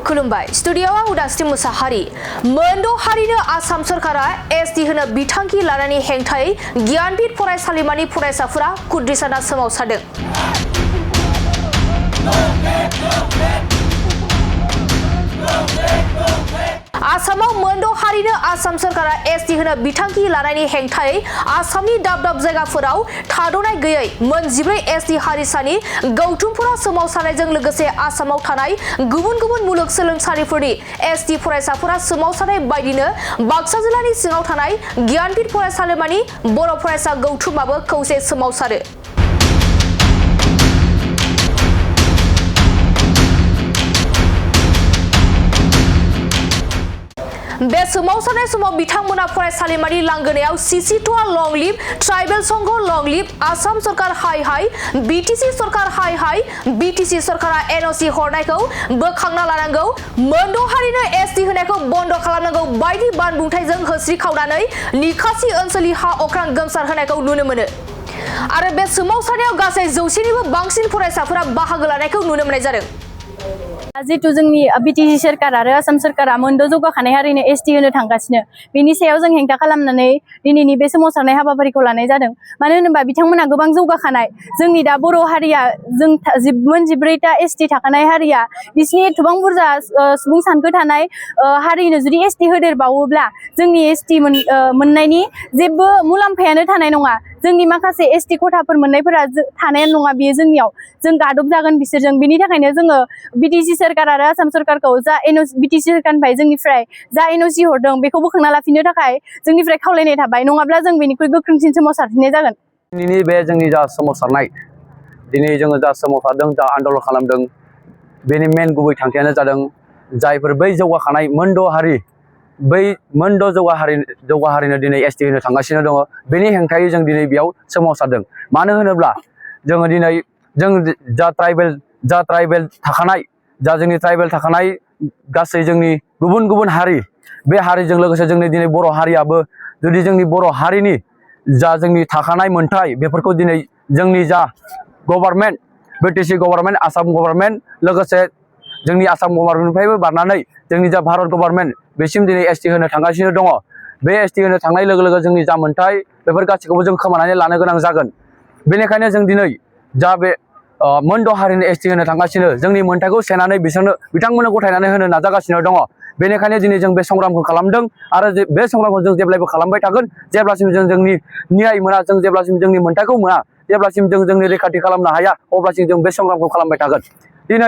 खुलुमबाय स्टुडियोआव उदांस्रि मुसाहारि मोनद' हारिनो आसाम सरकारा एसटि होनो बिथांखि लानायनि हेंथायै गियानपीठ फरायसालिमानि फरायसाफोरा खुद्रिसाना सोमावसारदों। आसामाव मोनद' हारिनो आसाम सरकारा एसटि होनो बिथांखि लानायनि हेंथायै आसामनि दाब दाब जायगाफोराव थाद'नाय गैयै मोन 14 एसटि हारिसानि गौथुमफोरा सोमावसारनायजों लोगोसे आसामाव थानाय गुबुन गुबुन मुलुगसोलोंसालिफोरनि एसटि फरायसाफोरा सोमावसारनाय बायदिनो बाक्सा जिल्लानि सिङाव थानाय गियानपीठ फरायसालिमानि बर' फरायसा गौथुमाबो खौसे सोमावसारो। बे सोमावसारनाय समाव बिथांमोना फरायसालिमानि लांगोनायाव सिसिट'आ लं लिभ, ट्राइबेल संघ लं लिभ, आसाम सरकार हाय हाय, बिटिसि सरकार हाय हाय, बिटिसि सरकारा एनअसि हरनायखौ बोखांना लानांगौ, मोनद' हारिनो एसटि होनायखौ बन्द खालामनांगौ बायदि बानबुंथाइजों होस्रिखावनानै निखासि ओनसोलनि हा अख्रां गोमसार होनायखौ नुनो मोनो। आरो बे सोमावसारनायाव गासै 100निबो बांसिन फरायसाफोरा बाहागो लानायखौ नुनो मोननाय जादों। जितु जोंनि बिटिसि सरकार आरो आसाम सरकारा मोनद' जौगाखानाय हारिनो एसटि होनो थांगासिनो बेनि सायाव जों हेंथा खालामनानै दिनैनि बे सोमावसारनाय हाबाफारिखौ लानाय जादों। मानो होनोबा बिथांमोना गोबां जौगाखानाय जोंनि दा बर' हारिया जों मोन 14टा एसटि थाखानाय हारिया बिसिनि एथबां बुरजा सुबुं सानखो थानाय हारिनो जुदि एसटि होदेरबावोब्ला जोंनि एसटि मोननायनि जेबो मुलाम्फायानो थानाय नङा। जोंनि माखासे एसटि खथाफोर मोननायफोरा थानायानो नङा, बियो जोंनियाव जों गादब जागोन बिसोरजों। बिनि थाखायनो जोङो बिटिसि सरकार आरो आसाम सरकारखौ जा बिटिसि सरकारनिफ्राय जोंनिफ्राय जा एनअसि हरदों बेखौ बोखांना लाफिननो थाखाय जोंनिफ्राय खावलायनाय थाबाय, नङाब्ला जों बेनिख्रुइ गोख्रोंसिन सोमावसारफिननाय जागोन। दिनैनि बे जोंनि जा सोमावसारनाय, दिनै जोङो जा सोमावसारदों, जा आन्दलन खालामदों, बेनि मेन गुबै थांखियानो जादों जायफोर बै जौगाखानाय मोनद' हारि, बै मोनद' जौगा हारिनो दिनै एसटि होनो थांगासिनो दङ, बेनि हेंथायै जों दिनै बेयाव सोमावसारदों। मानो होनोब्ला जोङो दिनै जों जा ट्राइबेल थाखानाय, जा जोंनि ट्राइबेल थाखानाय गासै जोंनि गुबुन गुबुन हारि, बे हारिजों लोगोसे जोंनि दिनै बर' हारियाबो जुदि जोंनि बर' हारिनि जा जोंनि थाखानाय मोन्थाय बेफोरखौ दिनै जोंनि जा government, BTC government, Assam government, लोगोसे जोंनि आसाम गभर्नमेन्टनिफ्रायबो बारनानै जोंनि जा भारत गभर्नमेन्ट बेसिम दिनै एसटि होनो थांगासिनो दङ। बे एसटि होनो थांनाय लोगो लोगो जोंनि जा मोन्थाय बेफोर गासैखौबो जों खोमानानै लानो गोनां जागोन। बेनिखायनो जों दिनै जा बे मोनद' हारिनो एसटि होनो थांगासिनो, जोंनि मोन्थायखौ सेनानै बिथांमोननो गथायनानै होनो नाजागासिनो दङ। बेनिखायनो दिनै जों बे संग्रामखौ खालामदों आरो बे संग्रामखौ जों जेब्लायबो खालामबाय थागोन। जेब्लासिम जों जोंनि न्याय मोना, जों जेब्लासिम जोंनि मोन्थायखौ मोना, जेब्लासिम जों जोंनि रैखाथि खालामनो हाया, अब्लासिम जों बे संग्रामखौ खालामबाय थागोन। दिनै